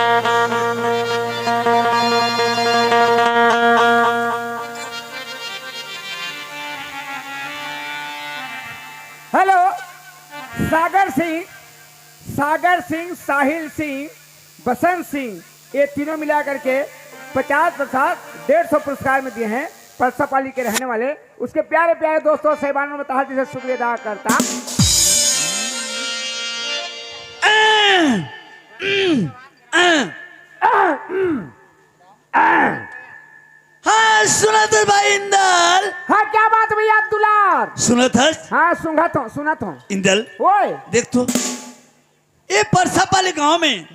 Hello, Sagar Singh, साहिल सिंह, बसंत सिंह, ये तीनों मिला करके 50-50 150 पुरस्कार में दिए हैं। परसापाली के रहने वाले उसके प्यारे प्यारे दोस्तों साहिबानों में तहे दिल से शुक्रिया अदा करता। हाँ सुनत है भाई इंदल। हाँ क्या बात भैया दुलार? सुनत है? हाँ सुनत हूँ इंदल ओए देख तो ये परसापाली गांव में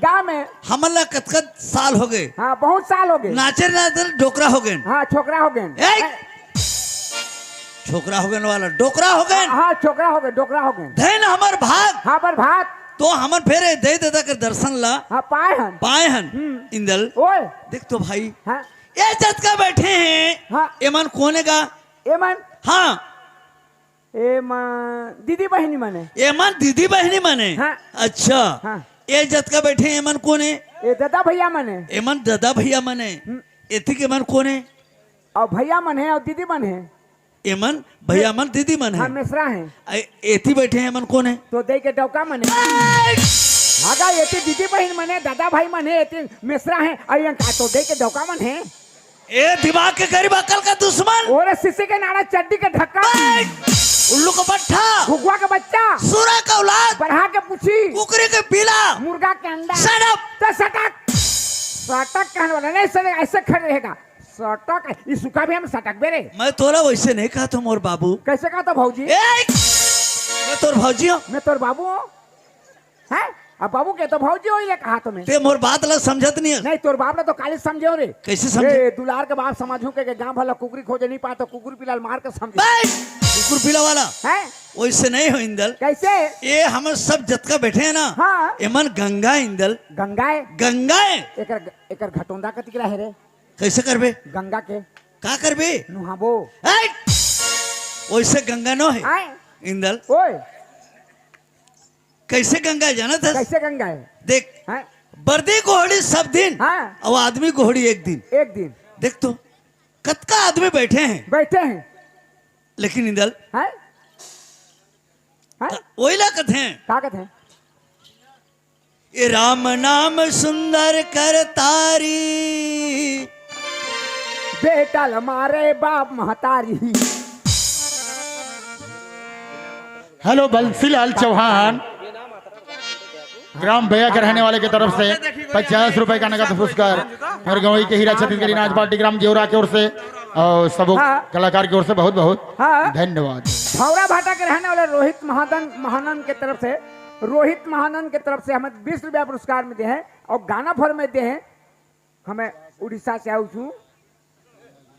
हमला कतकत साल हो गए। हाँ बहुत साल हो गए। नाचे नाचर डोकरा हो गए। हाँ छोकरा हो गए। छोकरा हो गए वाला डोकरा हो गए। हाँ छोकरा हो गए, डोकरा हो गए। धैन हमर भाग। हाँ पर भात तो हमर फेरे दे देता कर दर्शन ला। हाँ पाए हन। इंदल ओए देख तो भाई हाँ ये जतका बैठे हैं। हाँ एमन कोने का? एमन हाँ दीदी बहनी मने। एमन दीदी बहनी मने। हाँ। अच्छा हाँ ये जतका बैठे हैं एमन कोने? ये दादा भैया मने। एमन दादा भैया मने। एथी के मन कोने? और भैया मन है और दीदी मन है। एमन भैया मन दीदी मन हाँ है। मिश्रा है। एथी बैठे हैं एमन कोने? तो दे के डौका मने। आगा ये दीदी बहन मने, दादा भाई मने, ये मिश्रा है। और तो दे के डौका मन है। ए दिमाग के गरीब अकल का दुश्मन। और शीशे के नाड़ा चड्डी के ढक्का, उल्लू का पट्ठा, घुगुआ का बच्चा, सूरा का औलाद, बढ़ा के पूछी, कुकरी के पीला, मुर्गा के अंडा। Shut up. तो सटक कहने वाला नहीं, ऐसे खड़े रहेगा। सटक इस सुखा भी हम सटक बेरे। मैं तोरा वैसे नहीं कहा तुम और बाबू। कैसे कहा था भौजी? मैं तोर भौजी हूँ। मैं तोर बाबू हूँ। हैं? अब बाबू के तो भौजी हो ये कहा तुम्हें। ते मोर बात ला समझत नहीं है। नहीं तोर बाप ने तो काली समझे हो रे। कैसे समझे? दुलार के बाप समझू के गांव भला कुकरी खोजे नहीं पाए तो कुकुर पिलाल मार के समझे। कुकुर पीला वाला है वैसे नहीं हो इंदल। कैसे? ये हम सब जतका बैठे हैं ना। हाँ एमन गंगा इंदल। गंगाए गंगाए एकर घटोंदा कतिकरा है रे। कैसे करबे? गंगा के का करबे? नुहाबो। वैसे गंगा नो है आए इंदल। ओए कैसे गंगा जाना था? कैसे गंगा है? देख हैं? बर्दी घोड़ी सब दिन हाँ और आदमी घोड़ी एक दिन। एक दिन देख तो कतका आदमी बैठे हैं हैं लेकिन इंदल हैं हैं वही लागत हैं। क्या कहते हैं? ये राम नाम सुंदर कर तारी, बेटा मारे बाप महतारी। हेलो बंसीलाल चौहान, ग्राम भैया के रहने वाले की तरफ से 50 रुपए का नगद पुरस्कार और गवई के हीरा छत्तीसगढ़ी नाच पार्टी ग्राम जेवरा की ओर से और सब कलाकार की ओर से बहुत बहुत धन्यवाद। भौरा भाटा के रहने वाले रोहित महानंद के तरफ से, रोहित महानंद के तरफ से हमें 20 रुपया पुरस्कार में दे हैं और गाना भर में दे हैं। हमें उड़ीसा से आऊ छू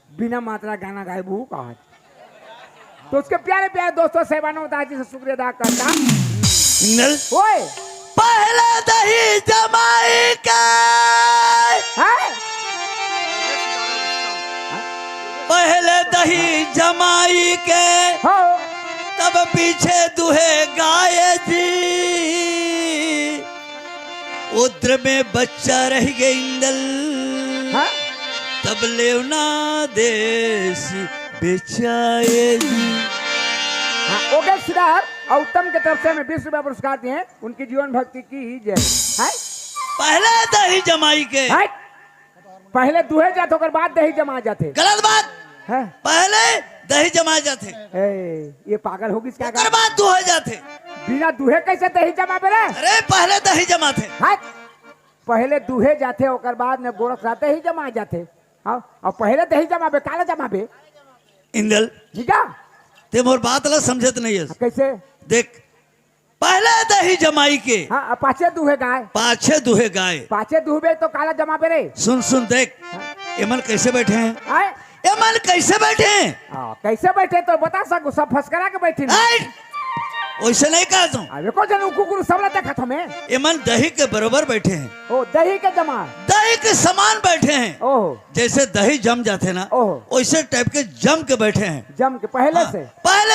बिना मात्रा गाना गायबू कहा। तो उसके प्यारे प्यारे दोस्तों साहिबानों जी से शुक्रिया अदा करता। ओए पहले दही जमाई के, पहले दही जमाई के हो तब पीछे दुहे गाय जी, उद्र में बच्चा रह गए इंदल। हाँ? तब लेवना देसी बेचाए जी। हाँ, ओके सिद्धार्थ और उत्तम के तरफ से हमें 20 रुपया पुरस्कार दिए हैं। उनकी जीवन भक्ति की जय है। पहले दही जमाई के है? पहले दूहे जाते होकर बाद दही जमा जाते। गलत बात है? पहले दही जमा जाते ये पागल होगी क्या? कर बात दुहे जाते। बिना दूहे कैसे दही जमा बेरे? अरे पहले दही जमाते। पहले दूहे जाते होकर बाद में गोरख रहते ही जमा जाते। हाँ और पहले दही जमा बे काला जमा बे इंदल। ठीक है ते मोर बात ला समझत नहीं है। कैसे? देख पहले दही जमाई के हाँ पाछे दूहे गाय, पाछे दुहे गाय। पाछे दूहे तो काला जमा पे रे। सुन देख एमन कैसे बैठे हैं? एमन कैसे बैठे हैं? कैसे बैठे तो बता सकूं। सब फसकरा के बैठे वैसे नहीं कहा तुम। अरे को जनू कुकुर सब ला देखा हमें। एमन दही के बराबर बैठे हैं। ओ दही के जमा, दही के समान बैठे हैं। ओह जैसे दही जम जाते ना वैसे टाइप के जम के बैठे हैं। जम के पहले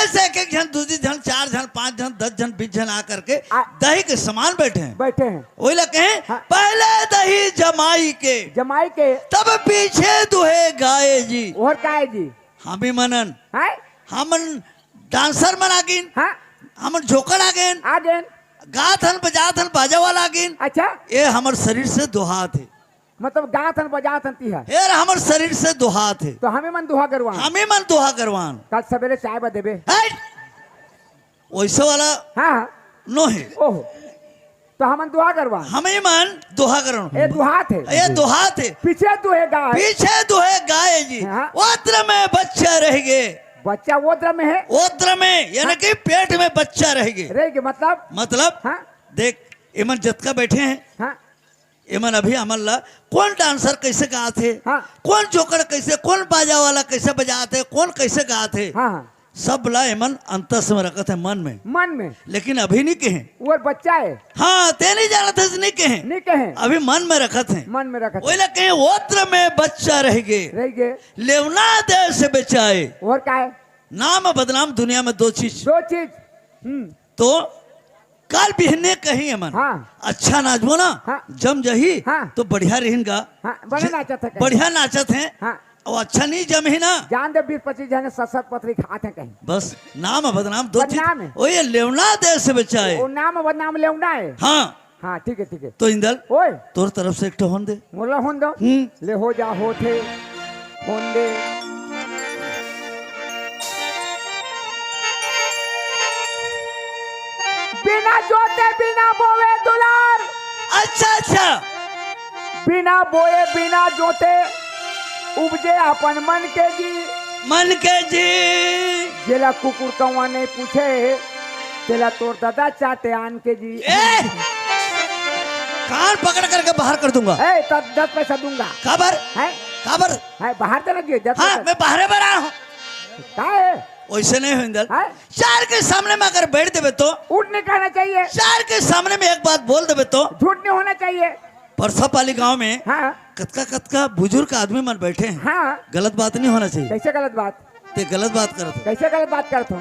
से एक जन दूसरी जन 4 जन 5 जन 10 जन 20 जन आकर के दही के समान बैठे हैं। बैठे हैं वही लगे हैं। पहले रही जमाई के तब पीछे दुहे गाए जी और काय जी हमी मनन है हमन डांसर मन आगिन हाँ हमन झोकड़ आगिन आगे गात हन बजात हन बाजा वाला आगिन अच्छा ये हमर शरीर से दुहात है मतलब गाथन बजाथन ती है यार हमर शरीर से दुहात है तो हमें मन दुहा करवा हमें मन दुहा करवान कल सवेरे चाय बा देबे हट! वैसे वाला हाँ नो है ओहो तो हमन दुहा करवा हमें मन दुहा करन ये दुहात है ये दुहात है पीछे दुहेगा पीछे दुहे गाए जी हाँ। ओत्र में बच्चा रह गए बच्चा वो द्र में है ओत्र में यानी कि पेट में बच्चा रह गए रहेगी मतलब हाँ देख इमन जतका बैठे हैं हाँ इमन अभी अमन ला कौन डांसर कैसे गाते हाँ कौन जोकर कैसे कौन बाजा वाला कैसे बजाते कौन कैसे गाते हाँ सब ला इमन अंतस में रखत है मन में लेकिन अभी नहीं कहे वो बच्चा है हाँ ते नहीं जानत है नहीं कहे नहीं कहे अभी मन में रखत है मन में रखा वही कहे ओत्र में बच्चा रह गए लेवना दे से बचाए और क्या है नाम बदनाम दुनिया में दो चीज तो काल बिहने कहीं अमन हाँ अच्छा नाचबो ना हाँ जम जही हाँ तो बढ़िया रहेगा हाँ बड़े नाचत है बढ़िया नाचत है हाँ और अच्छा नहीं जम ही ना जान दे 20-25 जने सत पत्री खाते हैं कहीं बस नाम बदनाम दो बदनाम है। चीज ओ ये लेवना दे से बचाए वो नाम बदनाम लेवना है हाँ हाँ ठीक है तो इंदल ओए तोर तरफ से एक तो होन दे मोला होन दो ले हो जा होते होन दे बिना जोते बिना बोवे दुलार अच्छा बिना बोए बिना जोते उपजे अपन मन के जी जेला कुकुर कौवा नहीं पूछे तेला तोर दादा चाटे आन के जी कान पकड़ करके बाहर कर दूंगा तब 10 पैसा दूंगा खबर है बाहर तो लगी 10 हाँ मैं बाहर बना हूँ वैसे नहीं हो इंदल चार के सामने में अगर बैठ देवे तो उठ नहीं कहना चाहिए चार के सामने में एक बात बोल देवे तो झूठ नहीं होना चाहिए परसापाली गांव में हाँ कतका बुजुर्ग आदमी मन बैठे हैं हाँ गलत बात नहीं होना चाहिए कैसे गलत बात ते गलत बात करत कैसे गलत बात करते हो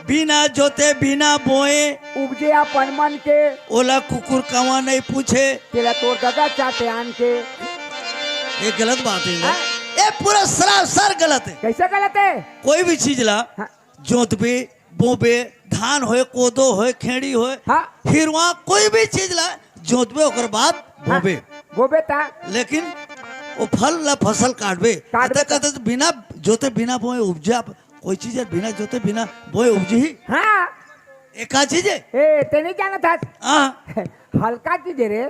बिना जोते बिना बोए उपजे अपन मन के ओला कुकुर कवा नहीं पूछे तेरा तोर दादा चाटे आन के ये गलत बात है ये पूरा सरासर गलत है कैसे गलत है कोई भी चीज ला जोतबे बोबे धान होए कोदो होए खेड़ी होए हिरवा कोई भी चीज ला जोतबे ओकर बाद बोबे ता लेकिन वो फल ला फसल काटबे कहते तो बिना जोते बिना बोए उपजा कोई चीज है बिना जोते बिना बोए उपजी ही हाँ एक चीज है ते नहीं जाना था हाँ हल्का चीज है रे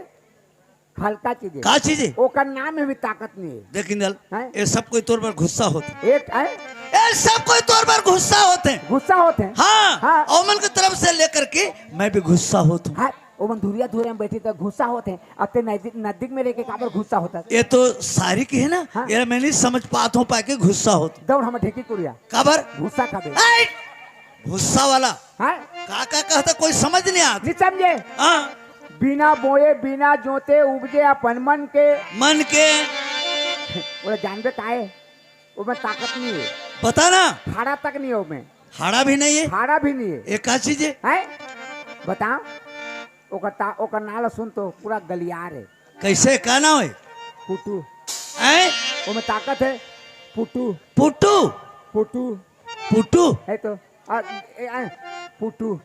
हल्का चीज का चीज है ओकर नाम में भी ताकत नहीं है लेकिन दल ये सब कोई तौर पर गुस्सा होते एक है ये सब कोई तौर पर गुस्सा होते हैं हाँ और मन की तरफ से लेकर के मैं भी गुस्सा होता हूँ वो मन धुरिया में बैठी तो गुस्सा होते हैं अब ते नजदीक में रह के काबर गुस्सा होता है ये तो सारी की है ना ये मैं नहीं समझ पाता हूँ पाके गुस्सा होता दौड़ हम ढेकी कुरिया काबर गुस्सा का गुस्सा वाला का कहता कोई समझ नहीं आता नहीं समझे बिना बोए बिना जोते उपजे अपन मन के वो जानबे का है वो में ताकत नहीं है बता ना हाड़ा तक नहीं है वो में हाड़ा भी नहीं है हाड़ा भी नहीं है एक का चीज है बता ओकर नाला सुन तो पूरा गलियार है कैसे का नाम है पुटू वो में ताकत है पुटू पुटू पुटू पुटू है तो पुटू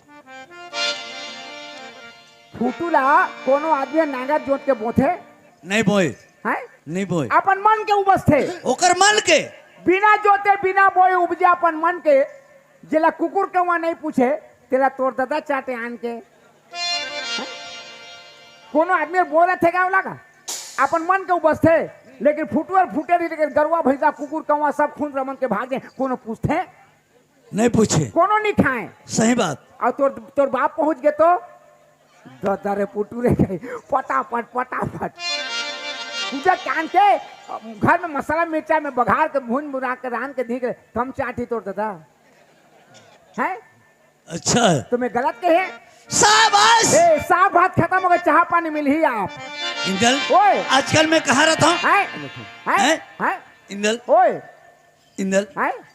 फूटू ला कोनो आदमी नांगा जोत के बोथे नहीं बोए हैं नहीं बोए अपन मन के उपज थे ओकर मन के बिना जोते बिना बोए उपजे अपन मन के जेला कुकुर के वहां नहीं पूछे तेरा तोर दादा चाटे आन के कोनो आदमी बोले थे क्या लगा अपन मन के उपज थे लेकिन फूटू और फूटे नहीं लेकिन गरुआ भैंसा कुकुर कौवा सब खून रमन के भागे कोनो पूछते नहीं पूछे कोनो नहीं खाए सही बात और तोर बाप पहुंच गए तो दरे पुटू रे गई पटापट पूजा कान के घर में मसाला मिर्चा में बघार के भून बुरा के रान के धी कम चाटी तोड़ दादा है अच्छा तुम्हें गलत कहे शाबाश साफ बात खत्म हो गया चाह पानी मिल ही आप इंदल ओए आजकल मैं कहा रहता हूँ इंदल ओए इंदल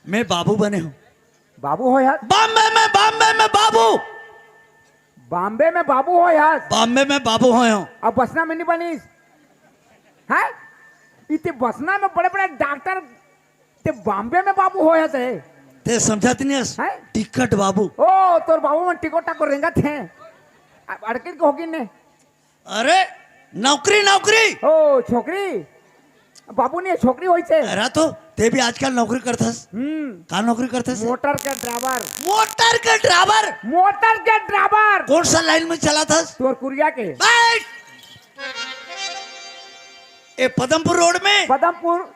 मैं बाबू बने हूँ बाबू हो यार बॉम्बे में बाबू बॉम्बे में बाबू हो यार बॉम्बे में बाबू हो अब बसना में नहीं बनी है इते बसना में बड़े बड़े डॉक्टर ते बॉम्बे में बाबू होया थे ते समझाती नहीं हैं? टिकट बाबू। ओ तोर बाबू में टिकोट टाको रेंगा थे अड़किन को होगी ने अरे नौकरी नौकरी ओ छोकरी बाबू ने छोकरी होई छे अरे तो ते भी आजकल नौकरी करथस। का नौकरी करथस? मोटर के ड्राइवर मोटर के ड्राइवर। मोटर के ड्राइवर कौन सा लाइन में चला था? तोर कुरिया के बैठ। ए पदमपुर रोड में पदमपुर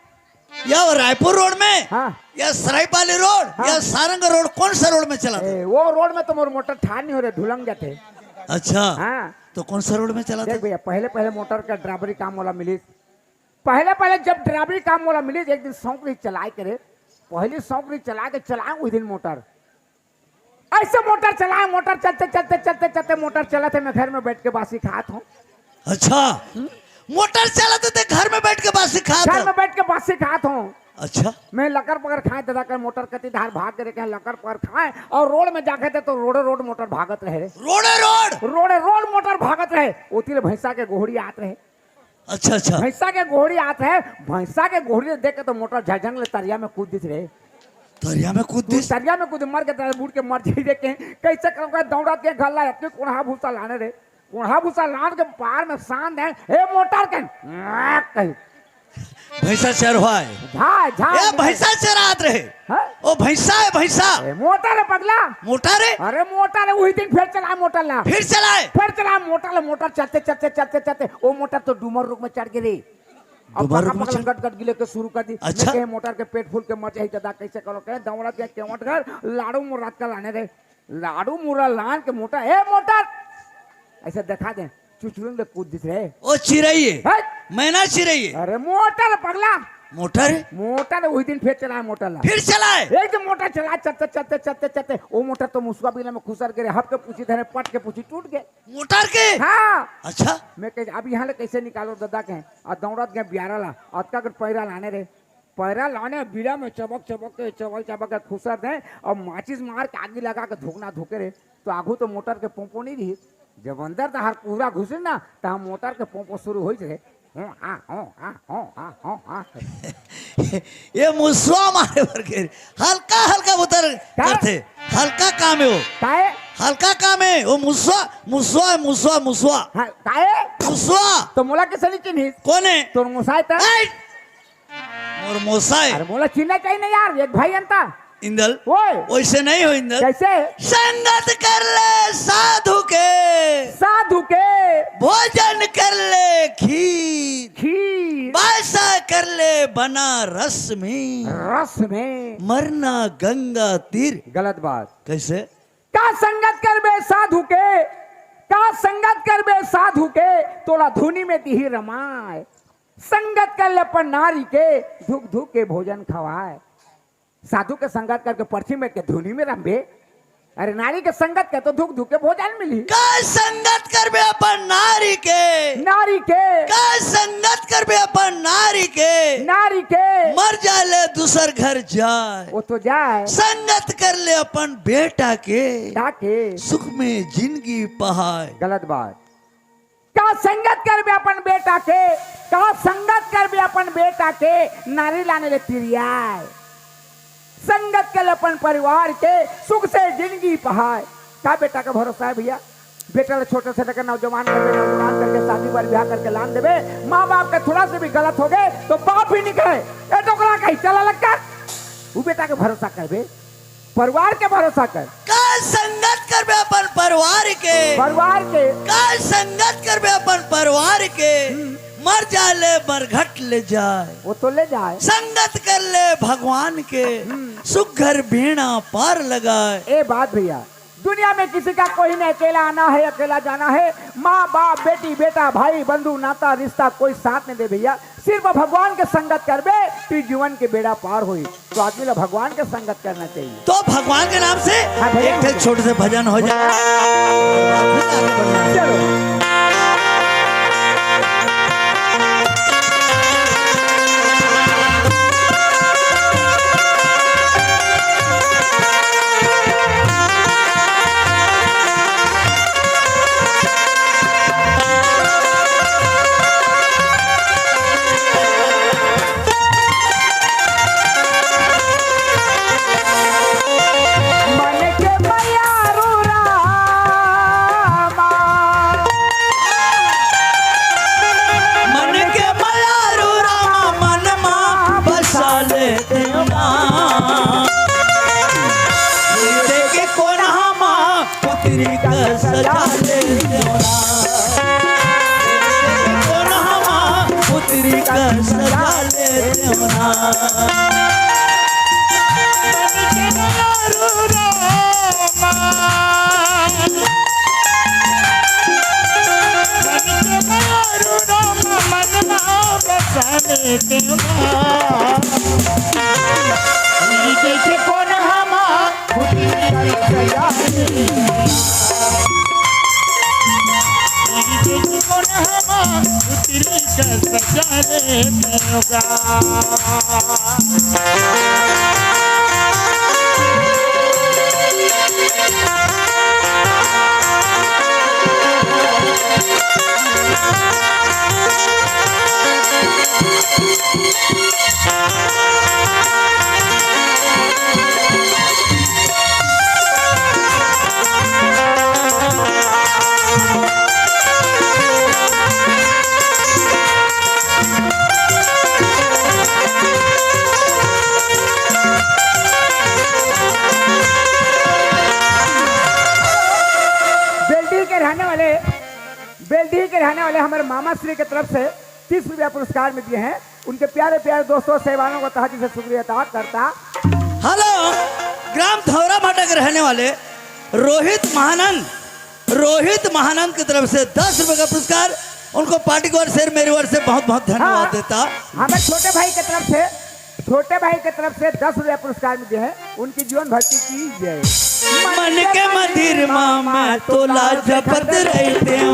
या रायपुर रोड में हाँ या सरायपाली रोड हाँ। या सारंग रोड, कौन सा रोड में चला था? वो रोड में तो मोर मोटर ठान नहीं हो रहे ढुलंग जाते। अच्छा हाँ तो कौन सा रोड में चला था? देख भैया पहले पहले मोटर का ड्राइवरी काम वाला मिली पहले पहले जब ड्राइवरी काम वाला मिली एक दिन शौक रही चलाए करे पहले शौक रही चला के चलाए उस दिन मोटर ऐसे मोटर चलाए मोटर चलते चलते चलते चलते मोटर चला थे मैं घर में बैठ के बासी खात हूँ अच्छा मोटर चलाते थे घर में बैठ के बात सिखा घर में बैठ के बासी खात हूँ। अच्छा मैं लकर पकड़ खाए दादा कर मोटर कती धार भाग के रखे लकर पकड़ खाए और रोड में जाके थे तो रोडे रोड मोटर भागत रहे रोडे रोड रोडे रोड मोटर भागत रहे उतिल भैंसा के गोहड़ी आत रहे अच्छा अच्छा भैंसा के गोहड़ी आत है भैंसा के गोहड़ी देख के तो मोटर झजंग ले तरिया में कूद दिख रहे दरिया में कूद दी। तरिया में कूद मर के तरह बूढ़ के मर जाई देख के कैसे कर दौड़ा के गला अपने कुढ़ा भूसा लाने रे कुढ़ा भूसा लान के पार में सांद है ए मोटर के कहीं भैंसा चर हुआ है झा झा ए भैंसा चरात रहे हाँ? ओ भैंसा है भैंसा ए, मोटर है पगला मोटर है अरे मोटर है वही दिन फिर चला मोटर ला फिर चलाए फिर चला मोटर चलते चलते चलते चलते वो मोटर तो डूमर रुक में चढ़ गई अब डूमर रुक में पकड़ गट गट गिले के शुरू कर दी अच्छा। मैं मोटर के पेट फूल के मर जाई दादा कैसे करो के दौड़ा के केवट घर लाड़ू मुर्रा का लाने रे लाड़ू मुर्रा लान के मोटर ए मोटर ऐसे दिखा दे चुचुरन में कूद दिख रहे ओ चिरई है है? मैना चिरई है अरे मोटर पगला मोटर है मोटर वही दिन फिर चला मोटर ला फिर चलाए एक दिन मोटर चला चलते चलते चलते चलते वो मोटर तो मुसवा बिना में खुसर गिरे हप के पूछी धरे पट के पूछी टूट गए मोटर के हाँ अच्छा मैं कह अब यहाँ ले कैसे निकालो दादा के और दौड़त गए बियारा ला अतका के पैरा लाने रे पैरा लाने बीड़ा में चबक चबक के चबक के खुसर दे और माचिस मार के आगे लगा के धोकना धोके रे तो आगू तो मोटर के पोंपो नहीं रही जब अंदर तो हर पूरा घुसे ना तो हम मोटर के पोंपो शुरू हो रहे ये मुसवा मारे भर के हल्का हल्का उतर करते हल्का काम है वो काहे हल्का काम है वो मुसवा मुसवा है मुसवा मुसवा हाँ, काहे मुसवा तो मोला कैसे नहीं चिन्हिस कौन है? तोर मुसाई था और मोसाई अरे मोला चिन्ह चाहिए नहीं यार एक भाई अंता इंदल ओए वैसे नहीं हो इंदल कैसे संगत कर ले साधु के भोजन कर ले खीर बासा कर ले बना रस में मरना गंगा तीर। गलत बात कैसे? का संगत कर बे साधु के का संगत कर बे साधु के तोला धुनी में तिही रमाए संगत कर ले पर नारी के धुक धुक के भोजन खवाए साधु के संगत करके पर्ची में के धुनी में रंबे अरे नारी के संगत के तो धुक धुक के भोजन मिली का संगत कर बे अपन नारी के का संगत कर बे अपन नारी के मर जाले दूसर घर जाए वो तो जाए संगत कर ले अपन बेटा के ताके सुख में जिंदगी पहाए। गलत बात का संगत कर बे अपन बेटा के का संगत कर बे अपन बेटा के नारी लाने ले तिरियाए संगत कर अपन परिवार के सुख से जिंदगी पहाए का बेटा का भरोसा है भैया बेटा छोटे से लेकर नौजवान करके शादी पर ब्याह करके लान देवे माँ बाप के थोड़ा से भी गलत हो गए तो बाप ही निकले ये टोकरा कहीं चला लगता वो बेटा के भरोसा कर बे परिवार के भरोसा कर का संगत कर बे अपन परिवार के का संगत कर बे अपन परिवार के मर जाले बरघट ले जाए वो तो ले जाए संगत कर ले भगवान के सुख घर बीणा पार लगाए। ए बात भैया दुनिया में किसी का कोई नहीं अकेला आना है अकेला जाना है माँ बाप बेटी बेटा भाई बंधु नाता रिश्ता कोई साथ नहीं दे भैया सिर्फ भगवान के संगत कर बे तो जीवन के बेड़ा पार हुई तो आदमी ला भगवान के संगत करना चाहिए तो भगवान के नाम से हाँ भैया। एक छोटे से भजन हो जाए चलो पुत्री का सजा ले देवना कौन हमा पुत्री का सजा ले देवना कौन हमा पुत्री का सजा ले देगा बेलडी के रहने वाले हमारे मामा श्री की तरफ से 30 रुपया पुरस्कार में दिए हैं। उनके प्यारे प्यारे दोस्तों सेवानों को तहे दिल से शुक्रिया अदा करता। हेलो, ग्राम थौरा माटा के रहने वाले रोहित महानंद की तरफ से 10 रुपए का पुरस्कार उनको पार्टी की ओर से मेरी ओर से बहुत बहुत धन्यवाद देता। हमें छोटे भाई की तरफ से 10 रुपया पुरस्कार में दिए हैं। उनकी जीवन भक्ति की जय। मन के मंदिर में तोला जपत रहते हो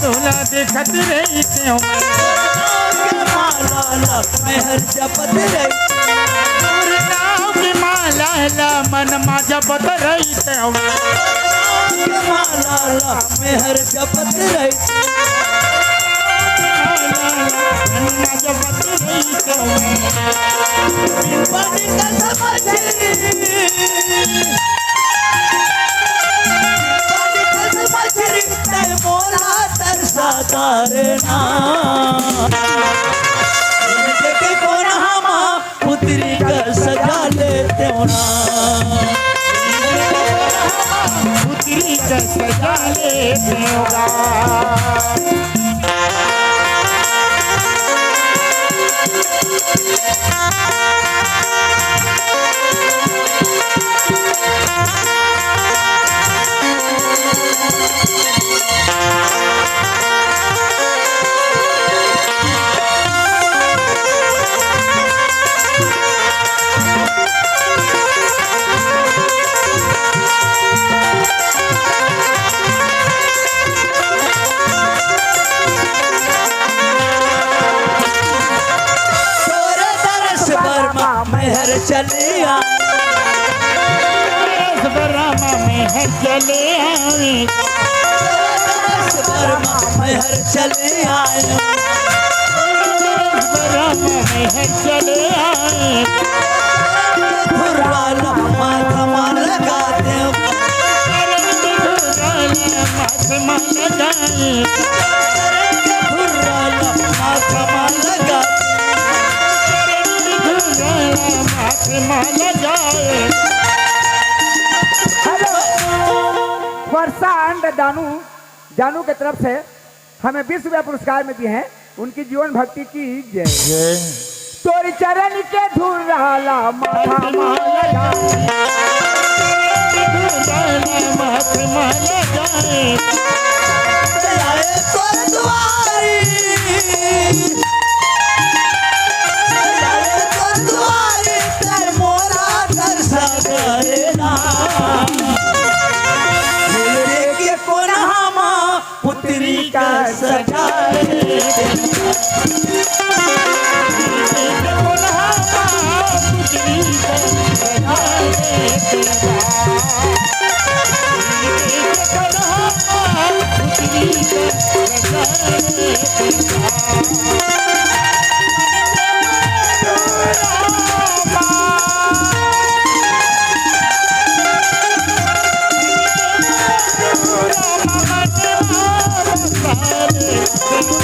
तोला देखत रहते हो माला मेहर जपत रहते माला मन मा जपत रहते हो माला मेहर जपत रहते मोला तरसा तारना कौन हमा पुत्री का सजा लेते होना पुत्री का सजा लेते होगा मेहर चलिया बरमा मेहर चले आए बरमा मेहर चले आए बरमा मेहर चले आए फुर्राला माथा मान लगाते माथा लगाए फुर्राला माथा मान लगाते माला जाए। वर्षा एंड जानू के तरफ से हमें 20 रुपया पुरस्कार में दिए हैं। उनकी जीवन भक्ति की जय। तोरी चरण के धूल रहा माथा माला जाए पुत्री का सजा Thank you.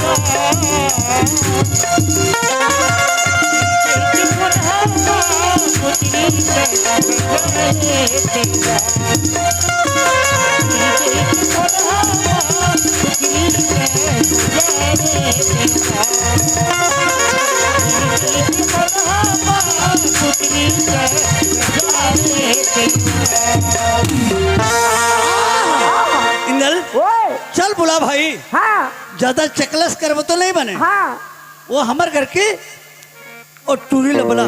इंदल ओए चल बुला भाई, हाँ ज्यादा चकलस करब तो नहीं बने। हाँ वो हमार घर के और टूरी ले बुला।